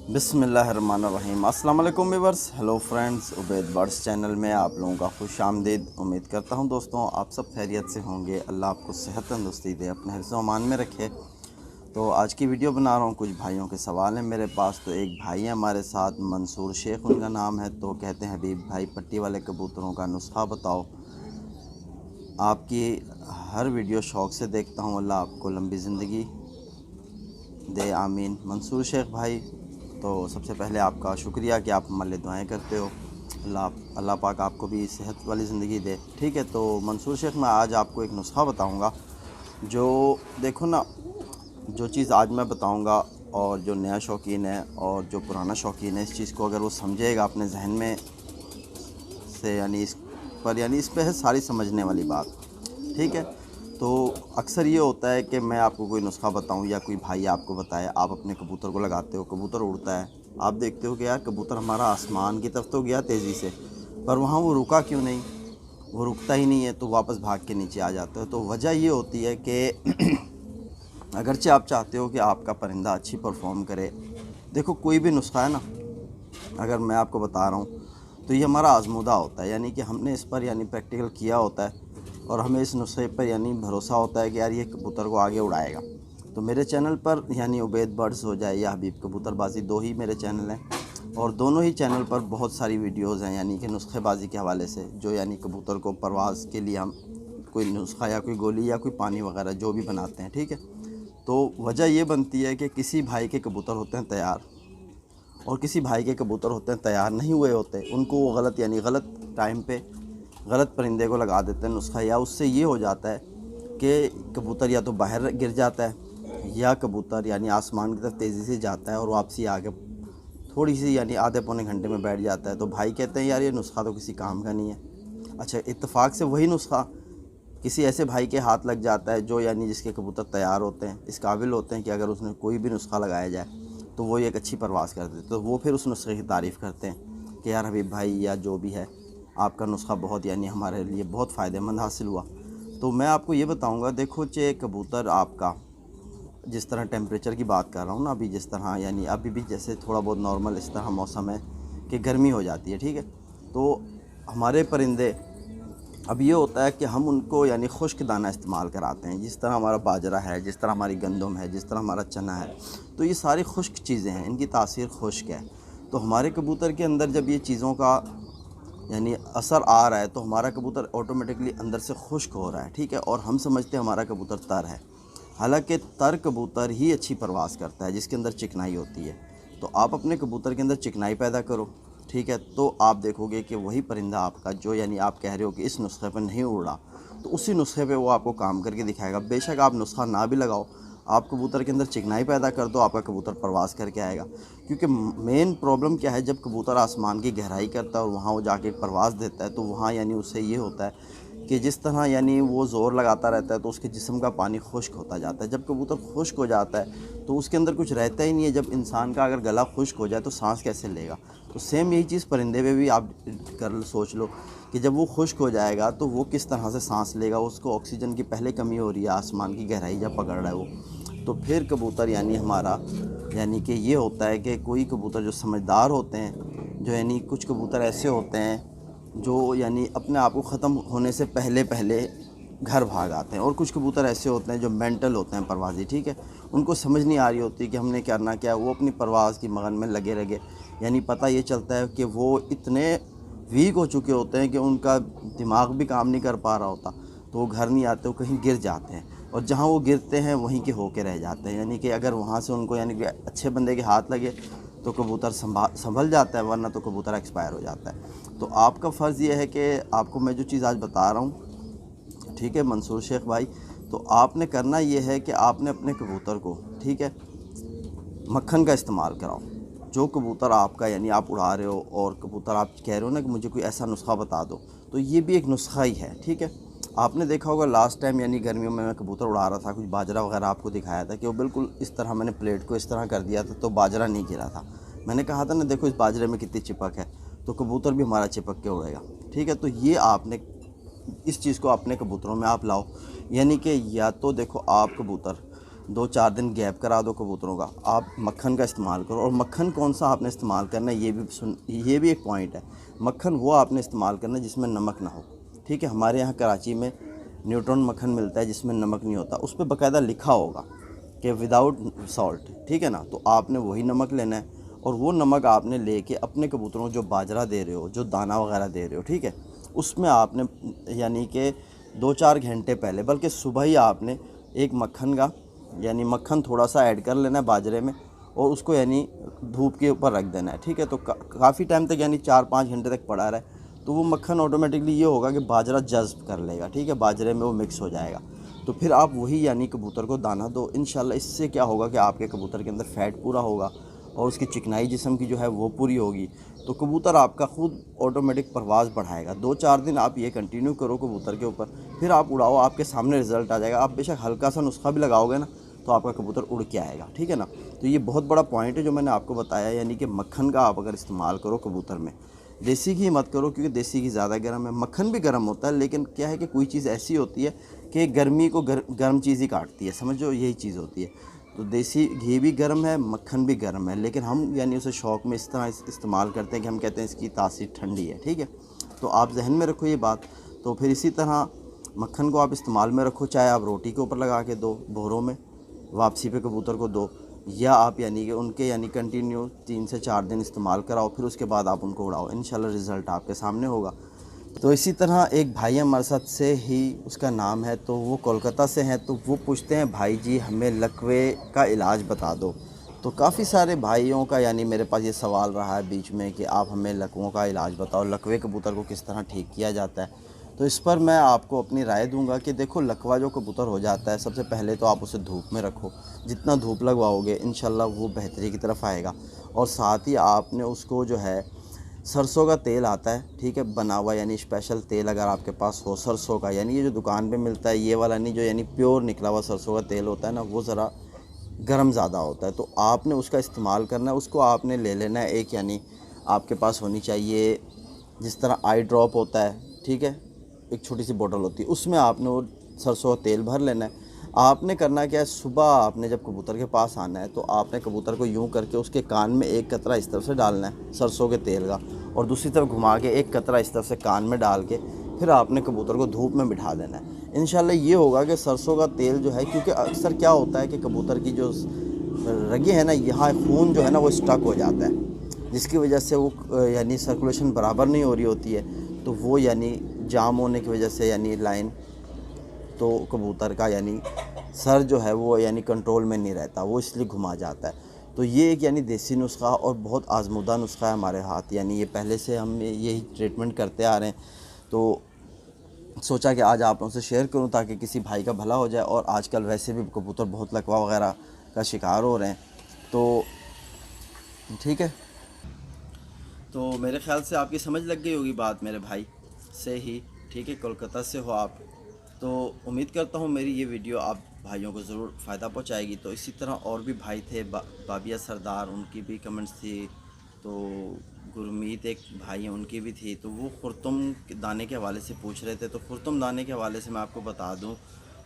बिस्मिल्लाहिर्रहमानिर्रहीम। अस्सलाम वालेकुम viewers, hello friends, Ubaid birds channel में आप लोगों का खुश आमदीद। उम्मीद करता हूं दोस्तों आप सब खैरियत से होंगे। अल्लाह आपको सेहत तंदुरुस्ती दे, अपने हिफ्ज़ व अमान में रखे। तो आज की वीडियो बना रहा हूं, कुछ भाइयों के सवाल हैं मेरे पास। तो एक भाई है हमारे साथ, मंसूर शेख उनका नाम है। तो कहते हैं हबीब भाई पट्टी वाले कबूतरों का नुस्खा बताओ। आपकी हर वीडियो शौक़ से देखता हूँ, अल्लाह आपको लंबी ज़िंदगी दे, आमीन। मंसूर शेख भाई, तो सबसे पहले आपका शुक्रिया कि आप हमारे लिए दुआएं करते हो। अल्लाह पाक आपको भी सेहत वाली ज़िंदगी दे। ठीक है, तो मंसूर शेख मैं आज आपको एक नुस्खा बताऊंगा। जो देखो ना, जो चीज़ आज मैं बताऊंगा और जो नया शौकीन है और जो पुराना शौकीन है, इस चीज़ को अगर वो समझेगा अपने जहन में से, यानी इस पे है सारी समझने वाली बात। ठीक है, तो अक्सर ये होता है कि मैं आपको कोई नुस्खा बताऊं या कोई भाई आपको बताए, आप अपने कबूतर को लगाते हो, कबूतर उड़ता है, आप देखते हो कि यार कबूतर हमारा आसमान की तरफ तो गया तेज़ी से, पर वहाँ वो रुका क्यों नहीं, वो रुकता ही नहीं है, तो वापस भाग के नीचे आ जाते हो। तो वजह ये होती है कि अगरचे आप चाहते हो कि आपका परिंदा अच्छी परफॉर्म करे, देखो कोई भी नुस्खा है ना, अगर मैं आपको बता रहा हूँ तो ये हमारा आजमूदा होता है, यानी कि हमने इस पर प्रैक्टिकल किया होता है और हमें इस नुस्खे पर भरोसा होता है कि यार ये कबूतर को आगे उड़ाएगा। तो मेरे चैनल पर उबैद बर्ड्स हो जाए या हबीब कबूतरबाजी, दो ही मेरे चैनल हैं और दोनों ही चैनल पर बहुत सारी वीडियोज़ हैं कि नुस्खेबाजी के हवाले से, जो कबूतर को परवाज़ के लिए हम कोई नुस्खा या कोई गोली या कोई पानी वगैरह जो भी बनाते हैं। ठीक है, तो वजह ये बनती है कि किसी भाई के कबूतर होते हैं तैयार और किसी भाई के कबूतर होते हैं तैयार नहीं हुए होते, उनको वो गलत टाइम पे गलत परिंदे को लगा देते हैं नुस्खा, या उससे ये हो जाता है कि कबूतर या तो बाहर गिर जाता है या कबूतर आसमान की तरफ तेज़ी से जाता है और वापसी आगे थोड़ी सी आधे पौने घंटे में बैठ जाता है। तो भाई कहते हैं यार ये नुस्खा तो किसी काम का नहीं है। अच्छा, इत्तेफाक से वही नुस्खा किसी ऐसे भाई के हाथ लग जाता है जो जिसके कबूतर तैयार होते हैं, इस काबिल होते हैं कि अगर उसने कोई भी नुस्खा लगाया जाए तो वो एक अच्छी परवाज़ कर देते। तो वो फिर उस नुस्खे की तारीफ़ करते हैं कि यार हबीब भाई या जो भी है, आपका नुस्खा बहुत हमारे लिए बहुत फ़ायदेमंद हासिल हुआ। तो मैं आपको ये बताऊंगा, देखो चे कबूतर आपका जिस तरह टेम्परेचर की बात कर रहा हूँ ना, अभी जिस तरह अभी भी जैसे थोड़ा बहुत नॉर्मल इस तरह मौसम है कि गर्मी हो जाती है। ठीक है, तो हमारे परिंदे अब ये होता है कि हम उनको खुश्क दाना इस्तेमाल कराते हैं, जिस तरह हमारा बाजरा है, जिस तरह हमारी गंदम है, जिस तरह हमारा चना है, तो ये सारी खुश्क चीज़ें हैं, इनकी तासीर खुश्क है। तो हमारे कबूतर के अंदर जब ये चीज़ों का असर आ रहा है तो हमारा कबूतर ऑटोमेटिकली अंदर से खुश्क हो रहा है। ठीक है, और हम समझते हैं हमारा कबूतर तर है, हालांकि तर कबूतर ही अच्छी परवाज़ करता है जिसके अंदर चिकनाई होती है। तो आप अपने कबूतर के अंदर चिकनाई पैदा करो, ठीक है, तो आप देखोगे कि वही परिंदा आपका जो आप कह रहे हो कि इस नुस्खे पर नहीं उड़ रहा, तो उसी नुस्खे पे वो आपको काम करके दिखाएगा। बेशक आप नुस्खा ना भी लगाओ, आप कबूतर के अंदर चिकनाई पैदा कर दो, आपका कबूतर परवाज़ करके आएगा। क्योंकि मेन प्रॉब्लम क्या है, जब कबूतर आसमान की गहराई करता है और वहाँ वो जाके परवाज़ देता है, तो वहाँ उससे ये होता है कि जिस तरह वो ज़ोर लगाता रहता है तो उसके जिस्म का पानी खुश्क होता जाता है। जब कबूतर खुश्क हो जाता है तो उसके अंदर कुछ रहता ही नहीं है। जब इंसान का अगर गला खुश्क हो जाए तो सांस कैसे लेगा? तो सेम यही चीज़ परिंदे पे भी आप सोच लो कि जब वो खुश्क हो जाएगा तो वो किस तरह से सांस लेगा। उसको ऑक्सीजन की पहले कमी हो रही है, आसमान की गहराई जब पकड़ रहा है वो, तो फिर कबूतर हमारा कि ये होता है कि कोई कबूतर जो समझदार होते हैं, जो कुछ कबूतर ऐसे होते हैं जो अपने आप को ख़त्म होने से पहले घर भाग आते हैं, और कुछ कबूतर ऐसे होते हैं जो मेंटल होते हैं परवाज़ी। ठीक है, उनको समझ नहीं आ रही होती कि हमने करना क्या, वो अपनी परवाज़ की मगन में लगे रहे। पता ये चलता है कि वो इतने वीक हो चुके होते हैं कि उनका दिमाग भी काम नहीं कर पा रहा होता, तो वो घर नहीं आते, वो कहीं गिर जाते हैं, और जहाँ वो गिरते हैं वहीं के होके रह जाते हैं। कि अगर वहाँ से उनको कि अच्छे बंदे के हाथ लगे तो कबूतर संभल जाता है, वरना तो कबूतर एक्सपायर हो जाता है। तो आपका फ़र्ज़ ये है कि आपको मैं जो चीज़ आज बता रहा हूँ, ठीक है मंसूर शेख भाई, तो आपने करना ये है कि आपने अपने कबूतर को, ठीक है, मक्खन का इस्तेमाल कराओ। जो कबूतर आपका आप उड़ा रहे हो और कबूतर आप कह रहे हो ना कि मुझे कोई ऐसा नुस्खा बता दो, तो ये भी एक नुस्खा ही है। ठीक है, आपने देखा होगा लास्ट टाइम गर्मियों में मैं कबूतर उड़ा रहा था, कुछ बाजरा वगैरह आपको दिखाया था कि वो बिल्कुल इस तरह मैंने प्लेट को इस तरह कर दिया था तो बाजरा नहीं गिरा था। मैंने कहा था ना, देखो इस बाजरे में कितनी चिपक है, तो कबूतर भी हमारा चिपक के उड़ेगा। ठीक है, तो ये आपने इस चीज़ को अपने कबूतरों में आप लाओ। कि या तो देखो आप कबूतर 2-4 दिन गैप करा दो कबूतरों का, आप मक्खन का इस्तेमाल करो। और मक्खन कौन सा आपने इस्तेमाल करना है ये भी एक पॉइंट है। मक्खन वो आपने इस्तेमाल करना है जिसमें नमक ना हो, ठीक है। हमारे यहाँ कराची में न्यूट्रॉन मक्खन मिलता है जिसमें नमक नहीं होता, उस पर बाकायदा लिखा होगा कि विदाउट सॉल्ट, ठीक है ना। तो आपने वही नमक लेना है और वो नमक आपने लेके अपने कबूतरों को जो बाजरा दे रहे हो, जो दाना वगैरह दे रहे हो, ठीक है, उसमें आपने यानी कि 2-4 घंटे पहले, बल्कि सुबह ही आपने एक मक्खन का यानी मक्खन थोड़ा सा ऐड कर लेना है बाजरे में और उसको यानी धूप के ऊपर रख देना है, ठीक है। तो काफ़ी टाइम तक यानी 4-5 घंटे तक पड़ा रहे तो वो मक्खन ऑटोमेटिकली ये होगा कि बाजरा जज्ब कर लेगा, ठीक है, बाजरे में वो मिक्स हो जाएगा। तो फिर आप वही यानी कबूतर को दाना दो। इंशाल्लाह इससे क्या होगा कि आपके कबूतर के अंदर फ़ैट पूरा होगा और उसकी चिकनाई जिस्म की जो है वो पूरी होगी। तो कबूतर आपका ख़ुद ऑटोमेटिक परवाज़ बढ़ाएगा। 2-4 दिन आप ये कंटिन्यू करो कबूतर के ऊपर, फिर आप उड़ाओ, आपके सामने रिज़ल्ट आ जाएगा। आप बेशक हल्का सा नुस्खा भी लगाओगे ना तो आपका कबूतर उड़ के आएगा, ठीक है ना। तो ये बहुत बड़ा पॉइंट है जो मैंने आपको बताया, यानी कि मक्खन का आप अगर इस्तेमाल करो कबूतर में, देसी घी मत करो क्योंकि देसी घी ज़्यादा गर्म है। मक्खन भी गर्म होता है, लेकिन क्या है कि कोई चीज़ ऐसी होती है कि गर्मी को गर्म चीज़ ही काटती है, समझो यही चीज़ होती है। तो देसी घी भी गर्म है, मक्खन भी गर्म है, लेकिन हम यानी उसे शौक़ में इस तरह इस्तेमाल करते हैं कि हम कहते हैं इसकी तासीर ठंडी है, ठीक है। तो आप जहन में रखो ये बात। तो फिर इसी तरह मक्खन को आप इस्तेमाल में रखो, चाहे आप रोटी के ऊपर लगा के दो, भोरों में वापसी पे कबूतर को दो, या आप यानी कि उनके यानी कंटिन्यू 3 से 4 दिन इस्तेमाल कराओ, फिर उसके बाद आप उनको उड़ाओ, इंशाल्लाह रिज़ल्ट आपके सामने होगा। तो इसी तरह एक भाई हमारे साथ से ही, उसका नाम है, तो वो कोलकाता से हैं, तो वो पूछते हैं भाई जी हमें लकवे का इलाज बता दो। तो काफ़ी सारे भाइयों का यानी मेरे पास ये सवाल रहा है बीच में कि आप हमें लकवों का इलाज बताओ, लकवे कबूतर को किस तरह ठीक किया जाता है। तो इस पर मैं आपको अपनी राय दूंगा कि देखो, लकवा जो कबूतर हो जाता है, सबसे पहले तो आप उसे धूप में रखो। जितना धूप लगवाओगे इंशाल्लाह वो बेहतरी की तरफ आएगा। और साथ ही आपने उसको जो है सरसों का तेल आता है, ठीक है, बना हुआ, यानी स्पेशल तेल अगर आपके पास हो सरसों का, यानी ये जो दुकान पे मिलता है ये वाला नहीं, जो यानी प्योर निकला हुआ सरसों का तेल होता है ना, वो ज़रा गर्म ज़्यादा होता है, तो आपने उसका इस्तेमाल करना है। उसको आपने ले लेना है एक, यानी आपके पास होनी चाहिए जिस तरह आई ड्रॉप होता है, ठीक है, एक छोटी सी बोतल होती है, उसमें आपने वो सरसों का तेल भर लेना है। आपने करना क्या है, सुबह आपने जब कबूतर के पास आना है तो आपने कबूतर को यूं करके उसके कान में एक कतरा इस तरफ से डालना है सरसों के तेल का, और दूसरी तरफ घुमा के एक कतरा इस तरफ से कान में डाल के फिर आपने कबूतर को धूप में बिठा देना है। इंशाल्लाह ये होगा कि सरसों का तेल जो है, क्योंकि अक्सर क्या होता है कि कबूतर की जो रगें हैं ना, यहाँ खून जो है ना वो स्टक हो जाता है, जिसकी वजह से वो यानी सर्कुलेशन बराबर नहीं हो रही होती है, तो वो यानी जाम होने की वजह से यानी लाइन, तो कबूतर का यानी सर जो है वो यानी कंट्रोल में नहीं रहता, वो इसलिए घुमा जाता है। तो ये एक यानी देसी नुस्खा और बहुत आजमुदा नुस्खा है हमारे हाथ, यानी ये पहले से हम यही ट्रीटमेंट करते आ रहे हैं। तो सोचा कि आज आप लोगों से शेयर करूं ताकि किसी भाई का भला हो जाए। और आजकल वैसे भी कबूतर बहुत लकवा वगैरह का शिकार हो रहे हैं, तो ठीक है। तो मेरे ख़्याल से आपकी समझ लग गई होगी बात मेरे भाई से ही, ठीक है, कोलकाता से हो आप। तो उम्मीद करता हूँ मेरी ये वीडियो आप भाइयों को ज़रूर फ़ायदा पहुँचाएगी। तो इसी तरह और भी भाई थे, बाबिया सरदार, उनकी भी कमेंट्स थी, तो गुरमीत एक भाई हैं उनकी भी थी, तो वो खुर्तुम दाने के हवाले से पूछ रहे थे। तो खुर्तुम दाने के हवाले से मैं आपको बता दूं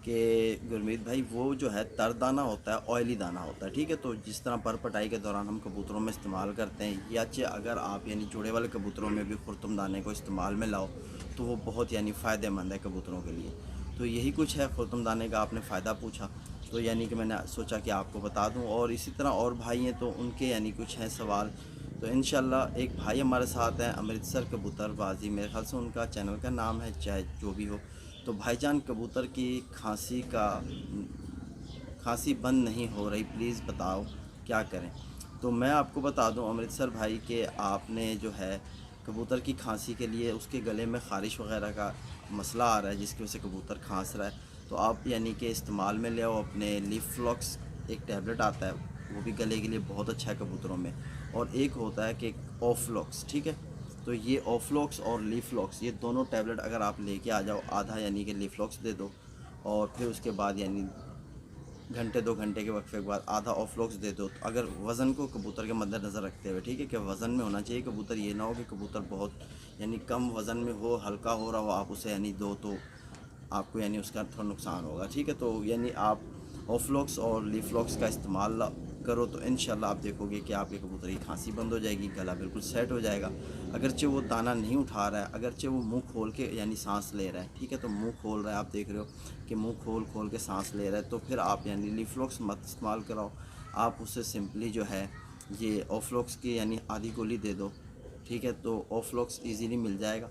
कि गुरमीत भाई, वो जो है तर दाना होता है, ऑयली दाना होता है, ठीक है। तो जिस तरह पर पटाई के दौरान हम कबूतरों में इस्तेमाल करते हैं, या अगर आप यानी जोड़े वाले कबूतरों में भी खुर्तुम दाने को इस्तेमाल में लाओ तो वो बहुत यानी फ़ायदेमंद है कबूतरों के लिए। तो यही कुछ है, खुर्तुम दाने का आपने फ़ायदा पूछा, तो यानी कि मैंने सोचा कि आपको बता दूं। और इसी तरह और भाई हैं तो उनके यानी कुछ हैं सवाल। तो इंशाल्लाह एक भाई हमारे साथ हैं अमृतसर कबूतरबाजी, मेरे ख्याल से उनका चैनल का नाम है, चाहे जो भी हो। तो भाईजान, कबूतर की खांसी बंद नहीं हो रही, प्लीज़ बताओ क्या करें। तो मैं आपको बता दूं अमृतसर भाई के, आपने जो है कबूतर की खांसी के लिए उसके गले में ख़ारिश वग़ैरह का मसला आ रहा है जिसकी वजह से कबूतर खांस रहा है, तो आप यानी कि इस्तेमाल में ले आओ अपने लिफ्लॉक्स, एक टैबलेट आता है, वो भी गले के लिए बहुत अच्छा है कबूतरों में। और एक होता है कि ऑफलॉक्स, ठीक है। तो ये ऑफलॉक्स और लीफलॉक्स, ये दोनों टैबलेट अगर आप लेके आ जाओ, आधा यानी कि लीफलॉक्स दे दो और फिर उसके बाद यानी घंटे 2 घंटे के वक्फे के बाद आधा ऑफलॉक्स दे दो। तो अगर वज़न को कबूतर के मद्देनज़र रखते हुए, ठीक है, कि वज़न में होना चाहिए कबूतर, ये ना हो कि कबूतर बहुत यानी कम वज़न में हो, हल्का हो रहा हो, आप उसे यानी दो तो आपको यानी उसका थोड़ा नुकसान होगा, ठीक है। तो यानी आप ऑफ्लॉक्स और लीफ्लॉक्स का इस्तेमाल करो तो इंशाल्लाह आप देखोगे कि आपके कबूतर की खांसी बंद हो जाएगी, गला बिल्कुल सेट हो जाएगा। अगरचे वो दाना नहीं उठा रहा है, अगरचे वो मुंह खोल के यानी सांस ले रहा है, ठीक है, तो मुंह खोल रहा है, आप देख रहे हो कि मुंह खोल खोल के सांस ले रहा है, तो फिर आप यानी लीफ्लॉक्स मत इस्तेमाल कराओ। आप उससे सिंपली जो है ये ऑफ्लॉक्स की यानी आधी गोली दे दो, ठीक है, तो ऑफ्लॉक्स ईज़िली मिल जाएगा,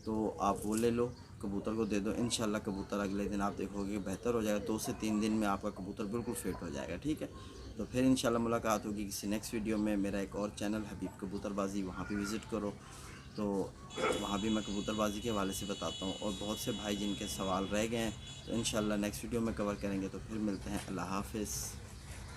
तो आप वो ले लो, कबूतर को दे दो। इंशाल्लाह कबूतर अगले दिन आप देखोगे बेहतर हो जाएगा, 2 से 3 दिन में आपका कबूतर बिल्कुल फिट हो जाएगा, ठीक है। तो फिर इंशाल्लाह मुलाकात होगी किसी नेक्स्ट वीडियो में। मेरा एक और चैनल हबीब कबूतरबाजी, वहाँ पे विज़िट करो, तो वहाँ भी मैं कबूतरबाजी के हवाले से बताता हूँ, और बहुत से भाई जिनके सवाल रह गए हैं तो इंशाल्लाह नेक्स्ट वीडियो में कवर करेंगे। तो फिर मिलते हैं, अल्लाह हाफ़िज़।